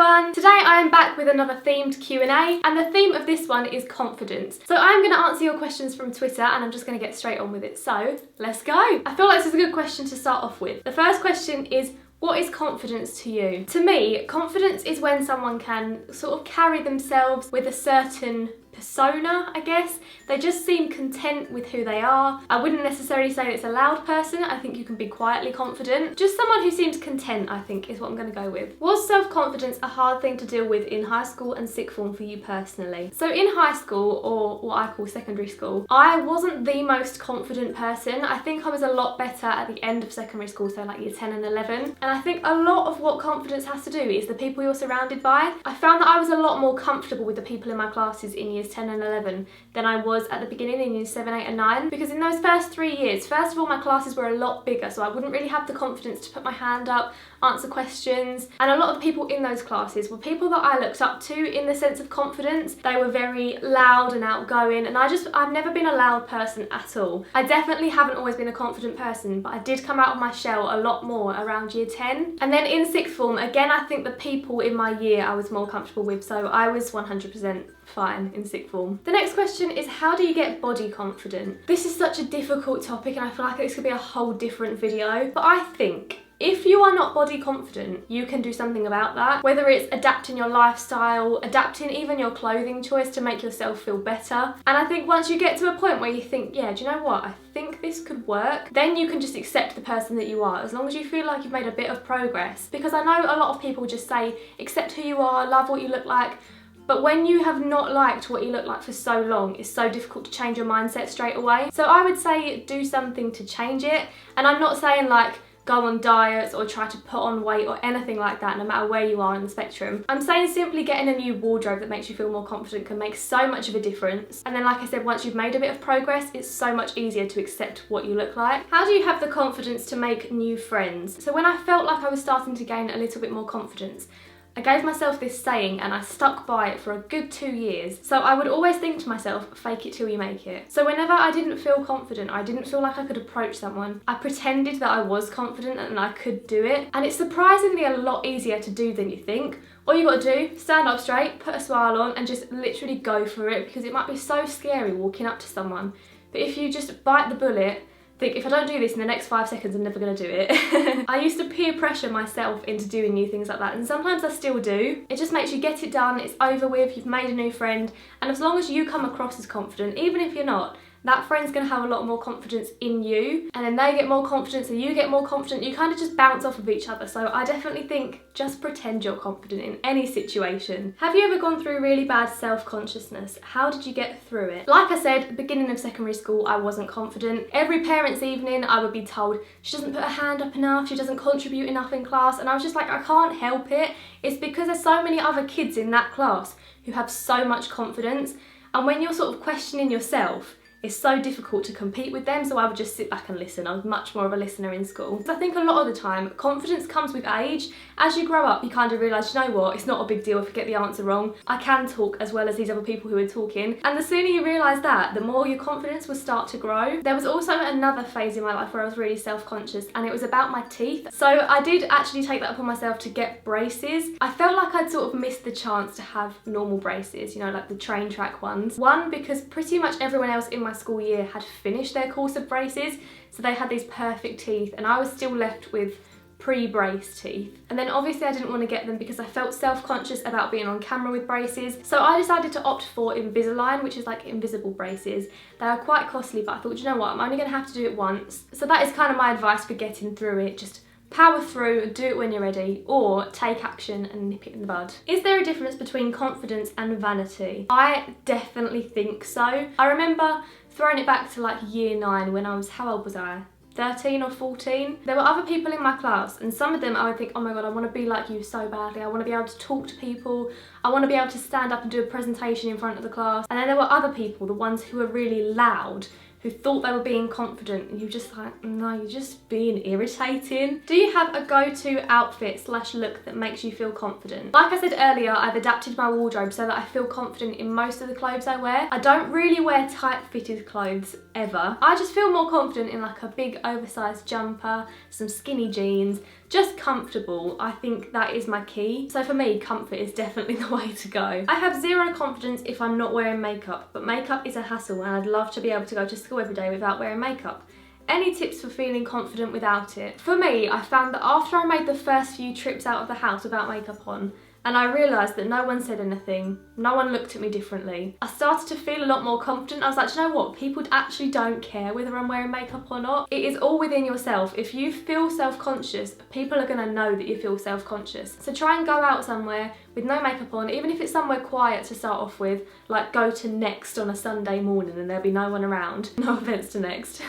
everyone! Today I am back with another themed Q&A, and the theme of this one is confidence. So I'm going to answer your questions from Twitter and I'm just going to get straight on with it. So let's go! I feel like this is a good question to start off with. The first question is, what is confidence to you? To me, confidence is when someone can sort of carry themselves with a certain persona, I guess. They just seem content with who they are. I wouldn't necessarily say it's a loud person. I think you can be quietly confident. Just someone who seems content, I think, is what I'm going to go with. Was self-confidence a hard thing to deal with in high school and sixth form for you personally? So in high school, or what I call secondary school, I wasn't the most confident person. I think I was a lot better at the end of secondary school, so like year 10 and 11. And I think a lot of what confidence has to do is the people you're surrounded by. I found that I was a lot more comfortable with the people in my classes in years 10 and 11 than I was at the beginning in years 7, 8 and 9, because in those first 3 years, first of all, my classes were a lot bigger, so I wouldn't really have the confidence to put my hand up, answer questions, and a lot of the people in those classes were people that I looked up to in the sense of confidence. They were very loud and outgoing, and I've never been a loud person at all. I definitely haven't always been a confident person, but I did come out of my shell a lot more around year 10. And then in sixth form, again, I think the people in my year I was more comfortable with, so I was 100% fine in sixth form. The next question is, how do you get body confident? This is such a difficult topic and I feel like this could be a whole different video, but I think if you are not body confident, you can do something about that. Whether it's adapting your lifestyle, adapting even your clothing choice to make yourself feel better. And I think once you get to a point where you think, yeah, do you know what? I think this could work, then you can just accept the person that you are, as long as you feel like you've made a bit of progress. Because I know a lot of people just say, accept who you are, love what you look like. But when you have not liked what you look like for so long, it's so difficult to change your mindset straight away. So I would say do something to change it. And I'm not saying like, go on diets or try to put on weight or anything like that, no matter where you are in the spectrum. I'm saying simply getting a new wardrobe that makes you feel more confident can make so much of a difference. And then like I said, once you've made a bit of progress, it's so much easier to accept what you look like. How do you have the confidence to make new friends? So when I felt like I was starting to gain a little bit more confidence, I gave myself this saying and I stuck by it for a good 2 years. So I would always think to myself, fake it till you make it. So whenever I didn't feel confident, I didn't feel like I could approach someone, I pretended that I was confident and I could do it. And it's surprisingly a lot easier to do than you think. All you gotta do, stand up straight, put a smile on and just literally go for it, because it might be so scary walking up to someone. But if you just bite the bullet, think, if I don't do this in the next 5 seconds, I'm never going to do it. I used to peer pressure myself into doing new things like that, and sometimes I still do. It just makes you get it done, it's over with, you've made a new friend, and as long as you come across as confident, even if you're not, that friend's going to have a lot more confidence in you, and then they get more confidence and you get more confident. You kind of just bounce off of each other. So I definitely think just pretend you're confident in any situation. Have you ever gone through really bad self-consciousness? How did you get through it? Like I said, at the beginning of secondary school, I wasn't confident. Every parent's evening, I would be told, she doesn't put her hand up enough, she doesn't contribute enough in class, and I was just like, I can't help it. It's because there's so many other kids in that class who have so much confidence, and when you're sort of questioning yourself, it's so difficult to compete with them, so I would just sit back and listen. I was much more of a listener in school. So I think a lot of the time, confidence comes with age. As you grow up, you kind of realise, you know what, it's not a big deal if I get the answer wrong. I can talk as well as these other people who are talking. And the sooner you realise that, the more your confidence will start to grow. There was also another phase in my life where I was really self-conscious, and it was about my teeth. So I did actually take that upon myself to get braces. I felt like I'd sort of missed the chance to have normal braces, you know, like the train track ones. One, because pretty much everyone else in my school year had finished their course of braces, so they had these perfect teeth, and I was still left with pre-brace teeth. And then obviously I didn't want to get them because I felt self-conscious about being on camera with braces, so I decided to opt for Invisalign, which is like invisible braces. They are quite costly, but I thought, you know what, I'm only going to have to do it once. So that is kind of my advice for getting through it. Just power through, do it when you're ready, or take action and nip it in the bud. Is there a difference between confidence and vanity? I definitely think so. I remember throwing it back to like year 9 when I was, how old was I? 13 or 14. There were other people in my class, and some of them I would think, oh my god, I want to be like you so badly. I want to be able to talk to people. I want to be able to stand up and do a presentation in front of the class. And then there were other people, the ones who were really loud, who thought they were being confident, and you're just like, no, you're just being irritating. Do you have a go-to outfit / look that makes you feel confident? Like I said earlier, I've adapted my wardrobe so that I feel confident in most of the clothes I wear. I don't really wear tight-fitted clothes ever. I just feel more confident in like a big oversized jumper, some skinny jeans, just comfortable. I think that is my key. So for me, comfort is definitely the way to go. I have zero confidence if I'm not wearing makeup, but makeup is a hassle and I'd love to be able to go to school every day without wearing makeup. Any tips for feeling confident without it? For me, I found that after I made the first few trips out of the house without makeup on, and I realised that no one said anything, no one looked at me differently, I started to feel a lot more confident. I was like, do you know what? People actually don't care whether I'm wearing makeup or not. It is all within yourself. If you feel self-conscious, people are going to know that you feel self-conscious. So try and go out somewhere with no makeup on, even if it's somewhere quiet to start off with, like go to Next on a Sunday morning and there'll be no one around. No offence to Next.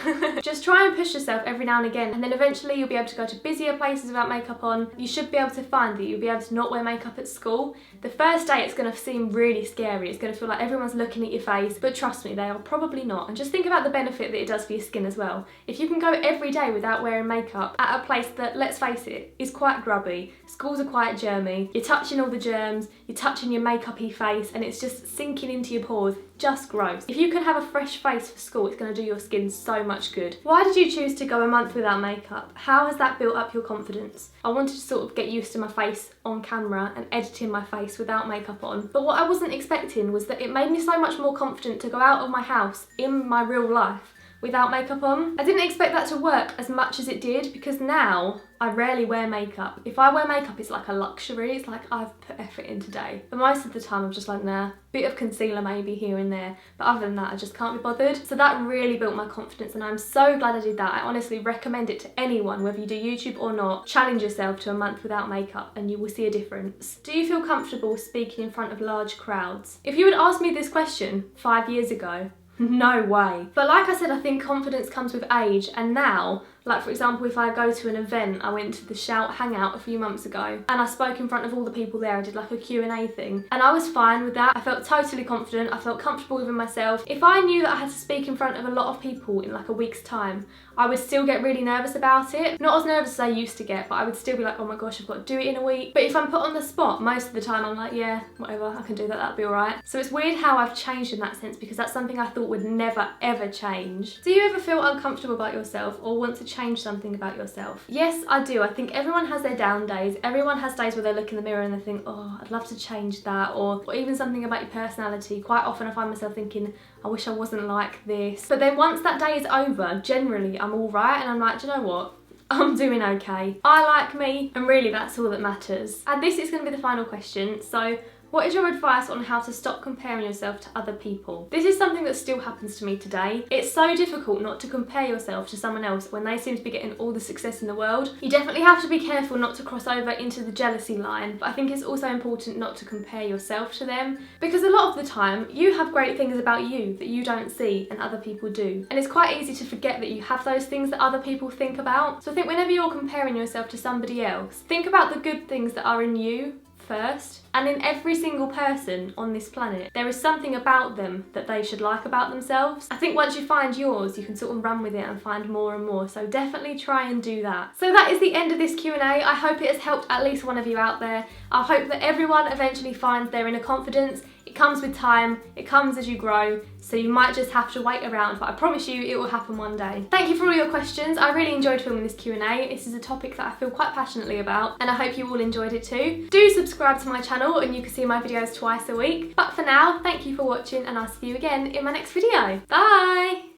Just try and push yourself every now and again, and then eventually you'll be able to go to busier places without makeup on. You should be able to find that you'll be able to not wear makeup at school. The first day it's going to seem really scary. It's going to feel like everyone's looking at your face, but trust me, they are probably not. And just think about the benefit that it does for your skin as well. If you can go every day without wearing makeup at a place that, let's face it, is quite grubby, schools are quite germy, you're touching all the germs, you're touching your makeup-y face, and it's just sinking into your pores, just gross. If you can have a fresh face for school, it's going to do your skin so much good. Why did you choose to go a month without makeup? How has that built up your confidence? I wanted to sort of get used to my face on camera and editing my face without makeup on, but what I wasn't expecting was that it made me so much more confident to go out of my house in my real life without makeup on. I didn't expect that to work as much as it did, because now I rarely wear makeup. If I wear makeup, it's like a luxury. It's like I've put effort in today. But most of the time I'm just like, nah, bit of concealer maybe here and there. But other than that, I just can't be bothered. So that really built my confidence, and I'm so glad I did that. I honestly recommend it to anyone, whether you do YouTube or not. Challenge yourself to a month without makeup and you will see a difference. Do you feel comfortable speaking in front of large crowds? If you had asked me this question 5 years ago, no way. But like I said, I think confidence comes with age, and now, like for example, if I go to an event, I went to the Shout Hangout a few months ago and I spoke in front of all the people there. I did like a Q&A thing and I was fine with that. I felt totally confident. I felt comfortable within myself. If I knew that I had to speak in front of a lot of people in like a week's time, I would still get really nervous about it. Not as nervous as I used to get, but I would still be like, oh my gosh, I've got to do it in a week. But if I'm put on the spot, most of the time I'm like, yeah, whatever, I can do that, that'll be all right. So it's weird how I've changed in that sense, because that's something I thought would never ever change. Do you ever feel uncomfortable about yourself or want to change something about yourself? Yes, I do. I think everyone has their down days. Everyone has days where they look in the mirror and they think, oh, I'd love to change that, or even something about your personality. Quite often I find myself thinking, I wish I wasn't like this. But then once that day is over, generally I'm all right, and I'm like, do you know what? I'm doing okay. I like me, and really that's all that matters. And this is going to be the final question. So, what is your advice on how to stop comparing yourself to other people? This is something that still happens to me today. It's so difficult not to compare yourself to someone else when they seem to be getting all the success in the world. You definitely have to be careful not to cross over into the jealousy line, but I think it's also important not to compare yourself to them, because a lot of the time you have great things about you that you don't see and other people do. And it's quite easy to forget that you have those things that other people think about. So I think whenever you're comparing yourself to somebody else, think about the good things that are in you first, and in every single person on this planet there is something about them that they should like about themselves. I think once you find yours, you can sort of run with it and find more and more, so definitely try and do that. So that is the end of this Q&A. I hope it has helped at least one of you out there. I hope that everyone eventually finds their inner confidence. It comes with time, it comes as you grow, so you might just have to wait around, but I promise you it will happen one day. Thank you for all your questions. I really enjoyed filming this Q&A. This is a topic that I feel quite passionately about, and I hope you all enjoyed it too. Do subscribe to my channel and you can see my videos twice a week. But for now, thank you for watching, and I'll see you again in my next video. Bye!